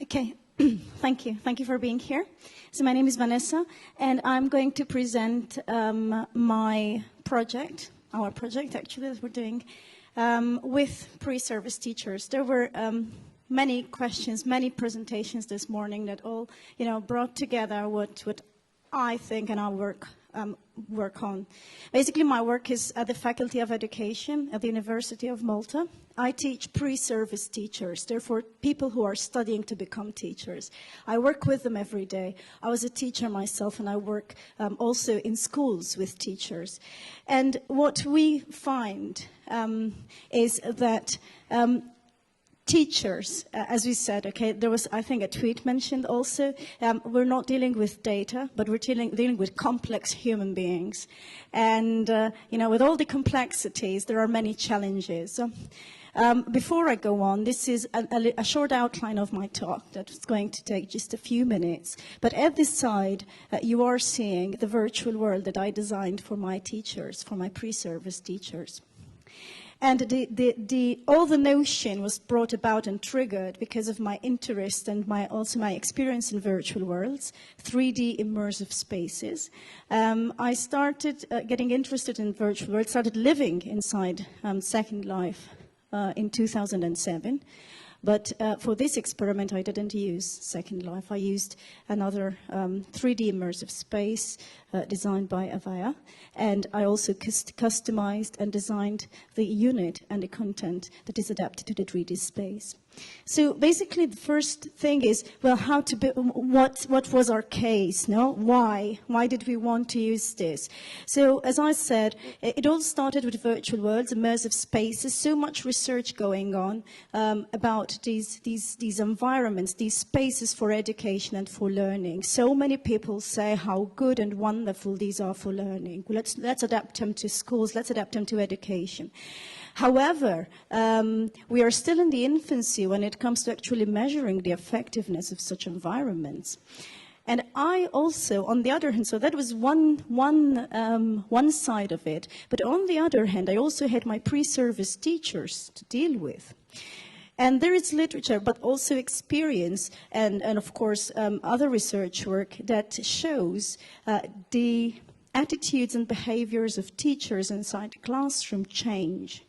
Okay, thank you. Thank you for being here. So my name is Vanessa, and I'm going to present my project, our project actually that we're doing, with pre-service teachers. There were many questions, many presentations this morning that all, brought together what I think and our work on. Basically, my work is at the Faculty of Education at the University of Malta. I teach pre-service teachers, therefore people who are studying to become teachers. I work with them every day. I was a teacher myself, and I work also in schools with teachers. And what we find is that teachers, as we said, okay, there was, I think, a tweet mentioned also, we're not dealing with data, but we're dealing with complex human beings. And, with all the complexities, there are many challenges. So, before I go on, this is a short outline of my talk that's going to take just a few minutes. But at this side, you are seeing the virtual world that I designed for my teachers, for my pre-service teachers. And all the notion was brought about and triggered because of my interest and also my experience in virtual worlds, 3D immersive spaces. I started getting interested in virtual worlds, started living inside Second Life in 2007. But for this experiment, I didn't use Second Life. I used another 3D immersive space designed by Avaya. And I also customized and designed the unit and the content that is adapted to the 3D space. So basically, the first thing is, well, what was our case? No, why? Why did we want to use this? So, as I said, it all started with virtual worlds, immersive spaces. So much research going on about these environments, these spaces for education and for learning. So many people say how good and wonderful these are for learning. Well, let's adapt them to schools. Let's adapt them to education. However, we are still in the infancy when it comes to actually measuring the effectiveness of such environments. And I also, on the other hand, so that was one side of it. But on the other hand, I also had my pre-service teachers to deal with. And there is literature, but also experience, and of course, other research work that shows the attitudes and behaviors of teachers inside the classroom change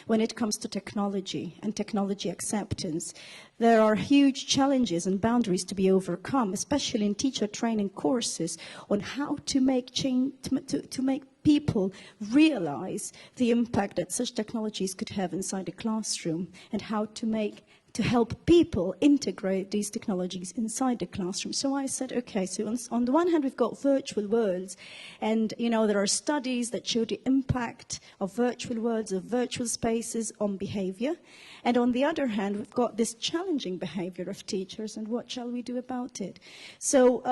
when it comes to technology and technology acceptance. There are huge challenges and boundaries to be overcome, especially in teacher training courses, on how to make change, to make people realize the impact that such technologies could have inside the classroom, and how to help people integrate these technologies inside the classroom. So I said, okay, so on the one hand, we've got virtual worlds, and there are studies that show the impact of virtual worlds, of virtual spaces on behavior. And on the other hand, we've got this challenging behavior of teachers, and what shall we do about it? So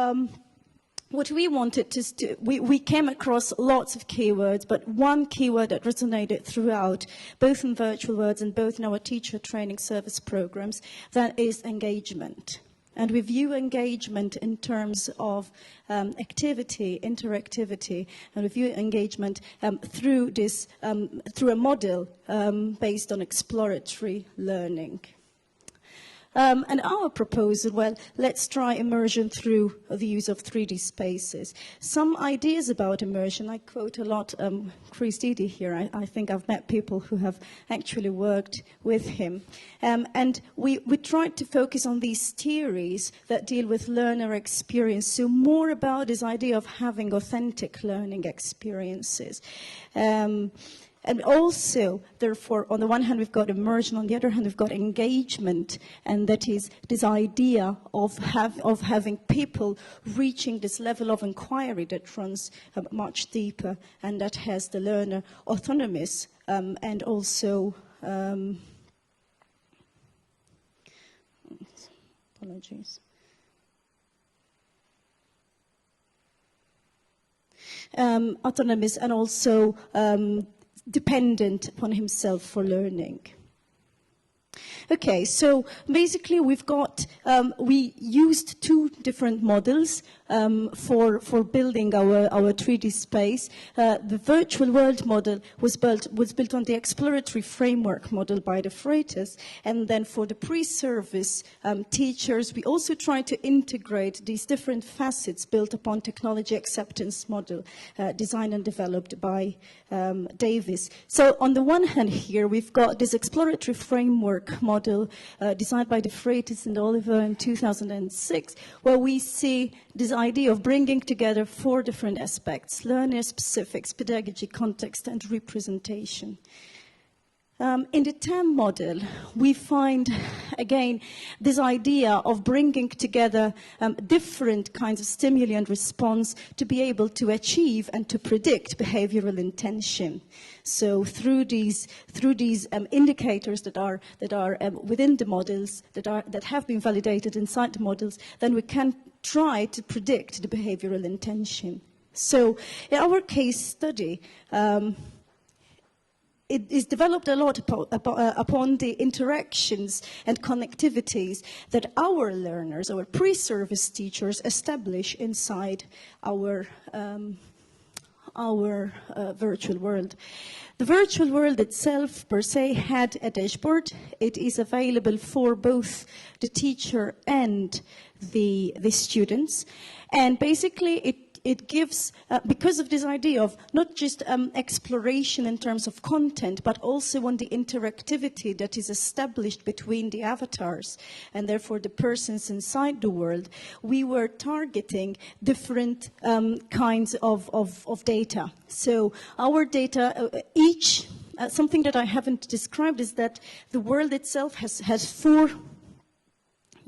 what we wanted to do, we came across lots of keywords, but one keyword that resonated throughout, both in virtual worlds and both in our teacher training service programs, that is engagement. And we view engagement in terms of activity, interactivity, and we view engagement through a model based on exploratory learning. And our proposal, well, let's try immersion through the use of 3D spaces. Some ideas about immersion, I quote a lot Chris Didi here. I think I've met people who have actually worked with him. And we tried to focus on these theories that deal with learner experience, so more about this idea of having authentic learning experiences. And also, therefore, on the one hand, we've got immersion, on the other hand, we've got engagement, and that is this idea of having people reaching this level of inquiry that runs much deeper, and that has the learner autonomous and also apologies. Autonomous and also dependent upon himself for learning. Okay, so basically we used two different models for building our 3D space. The virtual world model was built on the exploratory framework model by de Freitas, and then for the pre-service teachers, we also tried to integrate these different facets built upon technology acceptance model designed and developed by Davis. So on the one hand here, we've got this exploratory framework model designed by de Freitas and Leuven in 2006, where we see this idea of bringing together four different aspects: learner specifics, pedagogy, context, and representation. In the TAM model, we find, again, this idea of bringing together different kinds of stimuli and response to be able to achieve and to predict behavioral intention. So through these indicators that are within the models, that have been validated inside the models, then we can try to predict the behavioral intention. So in our case study, it is developed a lot upon the interactions and connectivities that our learners, our pre-service teachers, establish inside our virtual world. The virtual world itself, per se, had a dashboard. It is available for both the teacher and the students. And basically, it gives, because of this idea of not just exploration in terms of content, but also on the interactivity that is established between the avatars and therefore the persons inside the world, we were targeting different kinds of data. So our data, something that I haven't described is that the world itself has four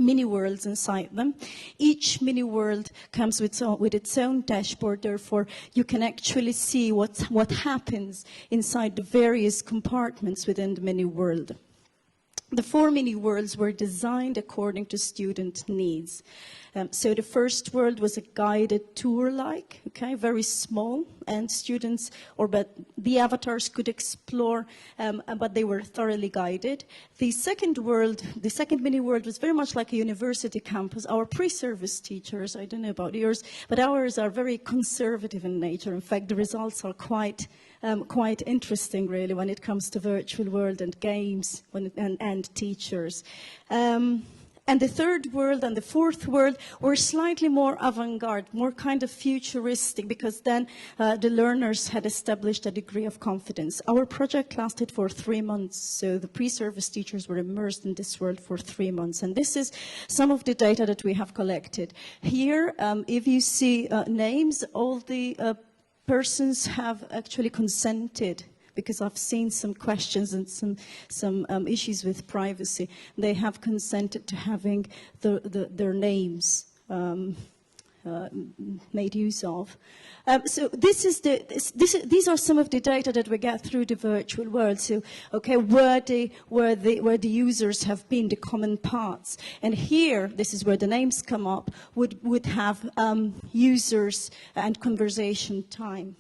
mini-worlds inside them. Each mini-world comes with its own dashboard, therefore you can actually see what happens inside the various compartments within the mini-world. The four mini-worlds were designed according to student needs. So the first world was a guided tour-like, okay, very small, and students, but the avatars could explore, but they were thoroughly guided. The second mini-world was very much like a university campus. Our pre-service teachers, I don't know about yours, but ours are very conservative in nature. In fact, the results are quite interesting, really, when it comes to virtual world and games and teachers. And the third world and the fourth world were slightly more avant-garde, more kind of futuristic, because then the learners had established a degree of confidence. Our project lasted for 3 months, so the pre-service teachers were immersed in this world for 3 months. And this is some of the data that we have collected. Here, if you see names, all the persons have actually consented, because I've seen some questions and some issues with privacy. They have consented to having their names made use of. So these are some of the data that we get through the virtual world. So, okay, where the users have been, the common paths. And here, this is where the names come up, would have users and conversation time.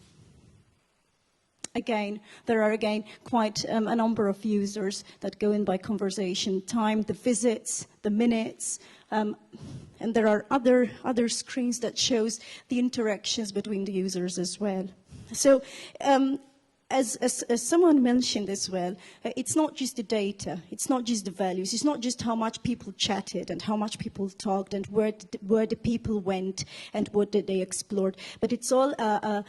Again, there are quite a number of users that go in by conversation time, the visits, the minutes, and there are other screens that shows the interactions between the users as well. So, as someone mentioned as well, it's not just the data, it's not just the values, it's not just how much people chatted and how much people talked and where the people went and what did they explored, but it's all a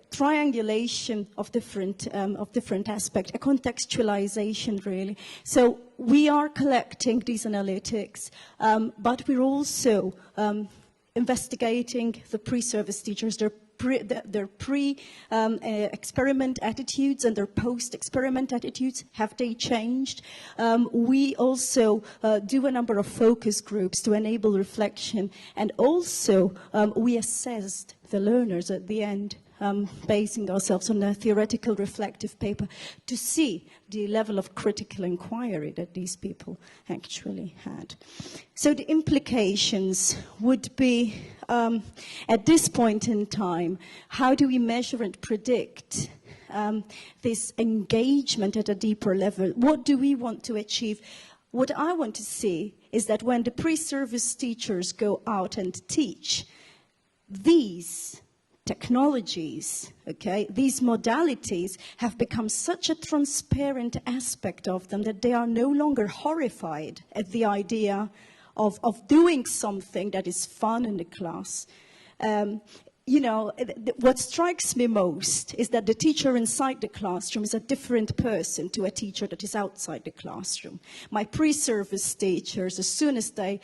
triangulation of different aspects, a contextualization really. So we are collecting these analytics, but we're also investigating the pre-service teachers, their pre-experiment attitudes and their post-experiment attitudes. Have they changed? We also do a number of focus groups to enable reflection, and also we assessed the learners at the end, basing ourselves on a theoretical reflective paper to see the level of critical inquiry that these people actually had. So the implications would be, at this point in time, how do we measure and predict this engagement at a deeper level. What do we want to achieve? What I want to see is that when the pre-service teachers go out and teach, these technologies, okay, these modalities have become such a transparent aspect of them that they are no longer horrified at the idea of doing something that is fun in the class. You know, what strikes me most is that the teacher inside the classroom is a different person to a teacher that is outside the classroom. My pre-service teachers, as soon as they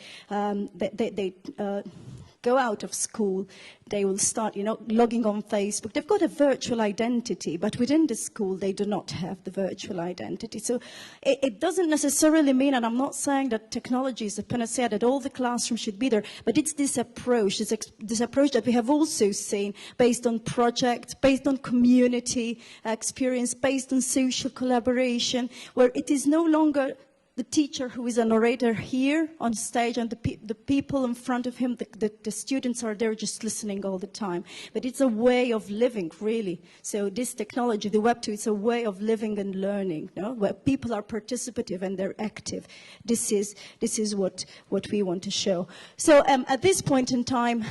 go out of school, they will start, you know, logging on Facebook. They've got a virtual identity, but within the school, they do not have the virtual identity. So it doesn't necessarily mean, and I'm not saying that technology is a panacea, that all the classrooms should be there, but it's this approach, this approach that we have also seen based on projects, based on community experience, based on social collaboration, where it is no longer the teacher who is a narrator here on stage and the people in front of him, the students are there just listening all the time. But it's a way of living, really. So this technology, the Web2, it's a way of living and learning, no? Where people are participative and they're active. This is what we want to show. So at this point in time,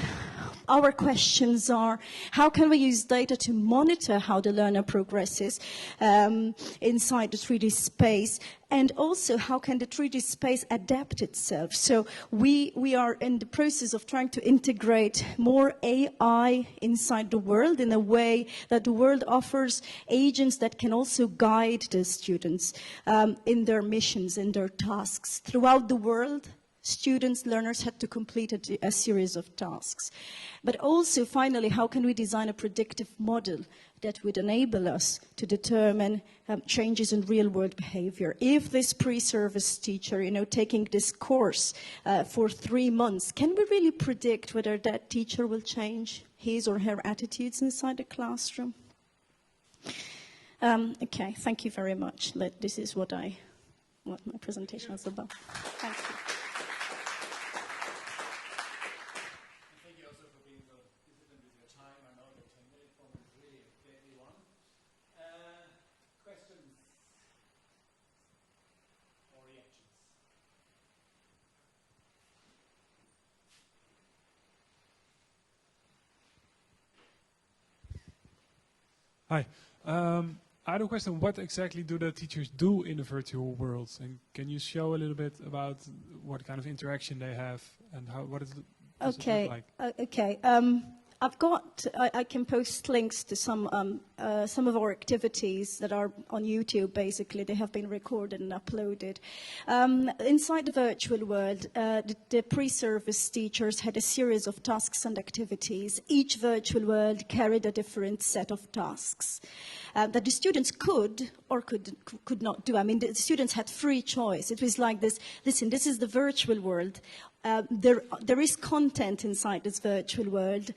our questions are, how can we use data to monitor how the learner progresses inside the 3D space? And also, how can the 3D space adapt itself? So we are in the process of trying to integrate more AI inside the world in a way that the world offers agents that can also guide the students in their missions, in their tasks. Throughout the world, students, learners had to complete a series of tasks. But also, finally, how can we design a predictive model that would enable us to determine changes in real-world behavior? If this pre-service teacher, you know, taking this course for 3 months, can we really predict whether that teacher will change his or her attitudes inside the classroom? Okay, thank you very much. This is what my presentation was about. Thank you. Hi. I had a question. What exactly do the teachers do in the virtual world? And can you show a little bit about what kind of interaction they have and what does it look like? Okay. I can post links to some of our activities that are on YouTube, basically. They have been recorded and uploaded. Inside the virtual world, the pre-service teachers had a series of tasks and activities. Each virtual world carried a different set of tasks that the students could or could not do. I mean, the students had free choice. It was like this: listen, this is the virtual world. There is content inside this virtual world.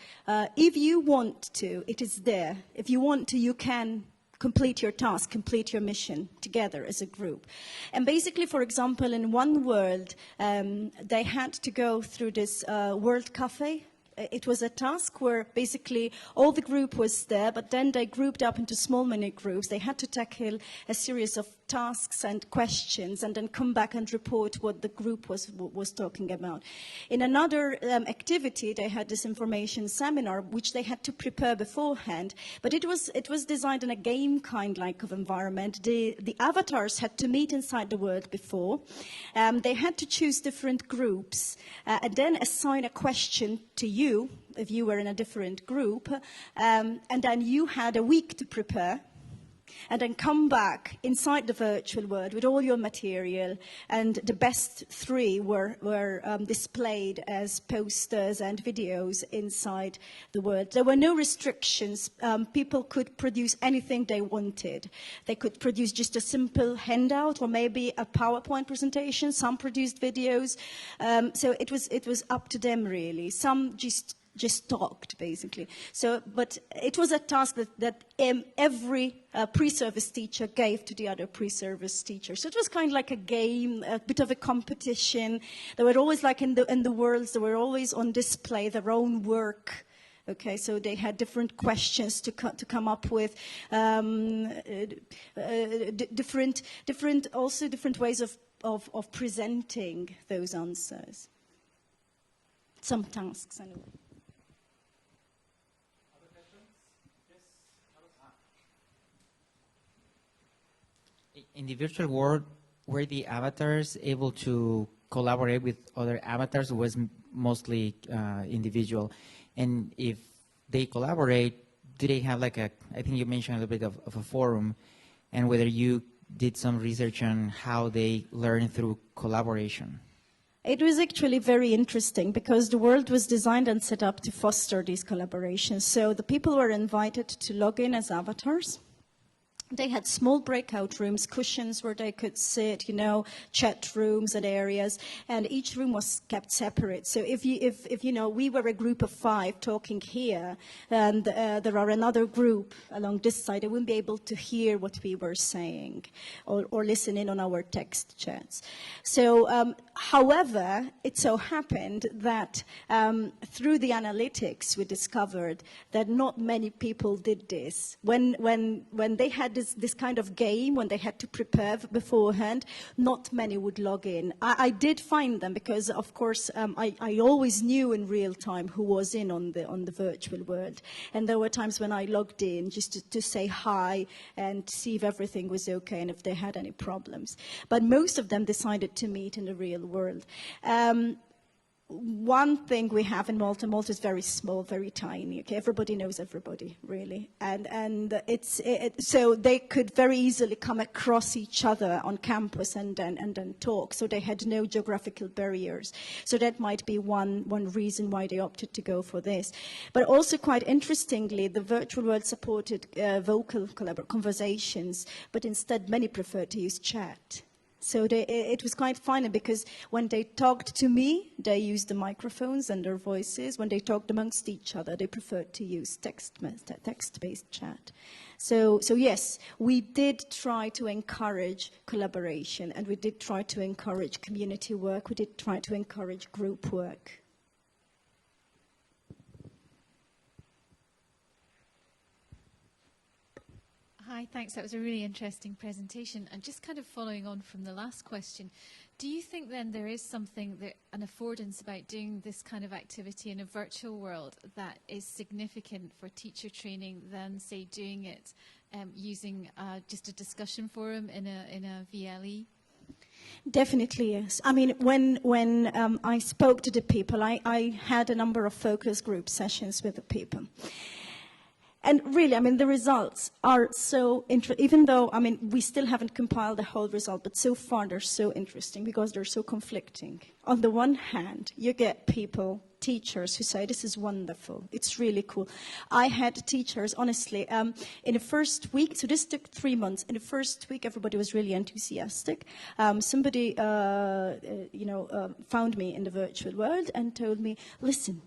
If you want to, it is there. If you want to, you can complete your task, complete your mission together as a group. And basically, for example, in one world, they had to go through this World Cafe. It was a task where basically all the group was there, but then they grouped up into small mini groups. They had to tackle a series of tasks and questions and then come back and report what the group was talking about. In another activity, they had this information seminar, which they had to prepare beforehand, but it was designed in a game kind like of environment. The avatars had to meet inside the world before. They had to choose different groups and then assign a question to you, if you were in a different group, and then you had a week to prepare, and then come back inside the virtual world with all your material, and the best 3 were displayed as posters and videos inside the world. There were no restrictions. People could produce anything they wanted. They could produce just a simple handout or maybe a PowerPoint presentation. Some produced videos. So it was up to them, really. Some just talked, basically. So, but it was a task that every pre-service teacher gave to the other pre-service teacher. So it was kind of like a game, a bit of a competition. They were always like in the worlds, they were always on display, their own work Okay, so they had different questions to come up with, different ways of presenting those answers. Some tasks, anyway. Other questions? Yes. In the virtual world, were the avatars able to collaborate with other avatars, or was mostly individual? And if they collaborate, do they have like I think you mentioned a little bit of a forum, and whether you did some research on how they learn through collaboration? It was actually very interesting because the world was designed and set up to foster these collaborations. So the people were invited to log in as avatars. They had small breakout rooms, cushions where they could sit, chat rooms and areas, and each room was kept separate. So if we were a group of 5 talking here, and there are another group along this side, they wouldn't be able to hear what we were saying or listen in on our text chats. So, however, it so happened that through the analytics, we discovered that not many people did this. When they had this kind of game, when they had to prepare beforehand, not many would log in. I did find them because, of course, I always knew in real time who was in on the virtual world. And there were times when I logged in just to say hi and see if everything was okay and if they had any problems. But most of them decided to meet in the real world. One thing we have in Malta is very small, very tiny. Okay, everybody knows everybody, really, and so they could very easily come across each other on campus and then talk. So they had no geographical barriers. So that might be one reason why they opted to go for this. But also, quite interestingly, the virtual world supported vocal conversations, but instead many preferred to use chat. So it was quite funny because when they talked to me, they used the microphones and their voices. When they talked amongst each other, they preferred to use text-based chat. So yes, we did try to encourage collaboration, and we did try to encourage community work. We did try to encourage group work. Hi, thanks. That was a really interesting presentation. And just kind of following on from the last question, do you think then there is something, an affordance about doing this kind of activity in a virtual world that is significant for teacher training than, say, doing it using just a discussion forum in a VLE? Definitely, yes. I mean, when I spoke to the people, I had a number of focus group sessions with the people. And really, I mean, the results are so interesting, even though, I mean, we still haven't compiled the whole result, but so far they're so interesting because they're so conflicting. On the one hand, you get people, teachers, who say, this is wonderful, it's really cool. I had teachers, honestly, in the first week, so this took 3 months, in the first week everybody was really enthusiastic. Somebody, found me in the virtual world and told me, listen,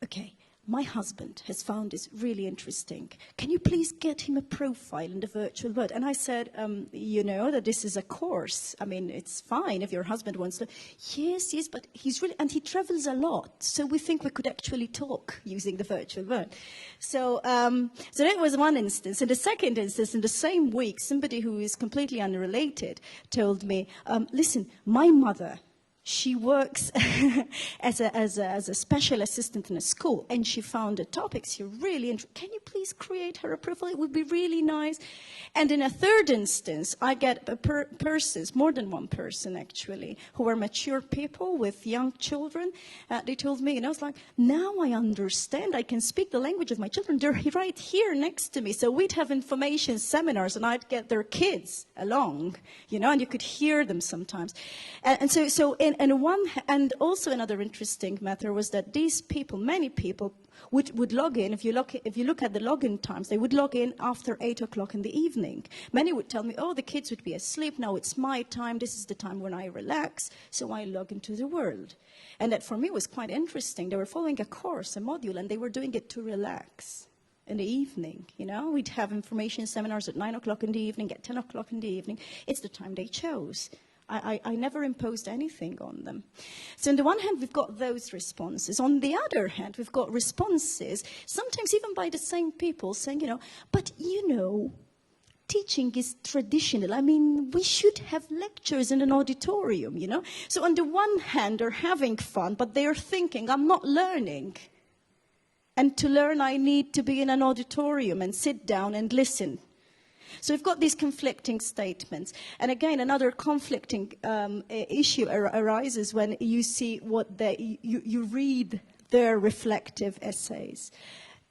okay, my husband has found this really interesting. Can you please get him a profile in the virtual world? And I said, you know that this is a course. I mean, it's fine if your husband wants to. Yes, but he's really, and he travels a lot. So we think we could actually talk using the virtual world. So that was one instance. In the second instance, in the same week, somebody who is completely unrelated told me, listen, my mother, she works as a special assistant in a school, and she found the topics here really interesting. Can you please create her a profile? It would be really nice. And in a third instance, I get persons, more than one person actually, who are mature people with young children. They told me, and I was like, now I understand. I can speak the language of my children. They're right here next to me. So we'd have information seminars, and I'd get their kids along, and you could hear them sometimes. And also another interesting matter was that these people, many people, would log in. If you look at the login times, they would log in after 8 o'clock in the evening. Many would tell me, oh, the kids would be asleep. Now it's my time. This is the time when I relax. So I log into the world. And that for me was quite interesting. They were following a course, a module, and they were doing it to relax in the evening. We'd have information seminars at 9 o'clock in the evening, at 10 o'clock in the evening. It's the time they chose. I never imposed anything on them. So on the one hand, we've got those responses. On the other hand, we've got responses, sometimes even by the same people, saying, but teaching is traditional. I mean, we should have lectures in an auditorium, So on the one hand, they're having fun, but they're thinking, I'm not learning. And to learn, I need to be in an auditorium and sit down and listen. So we've got these conflicting statements. And again, another conflicting issue arises when you see what you read their reflective essays.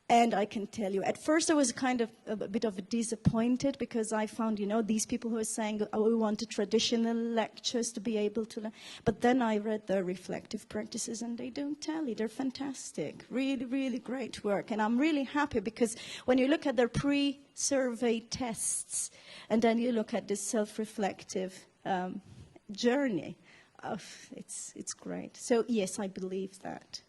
And I can tell you, at first I was kind of a bit of disappointed because I found, these people who are saying, oh, we want the traditional lectures to be able to learn. But then I read their reflective practices and they don't tell you. They're fantastic. Really, really great work. And I'm really happy because when you look at their pre-survey tests and then you look at this self-reflective journey, it's great. So yes, I believe that.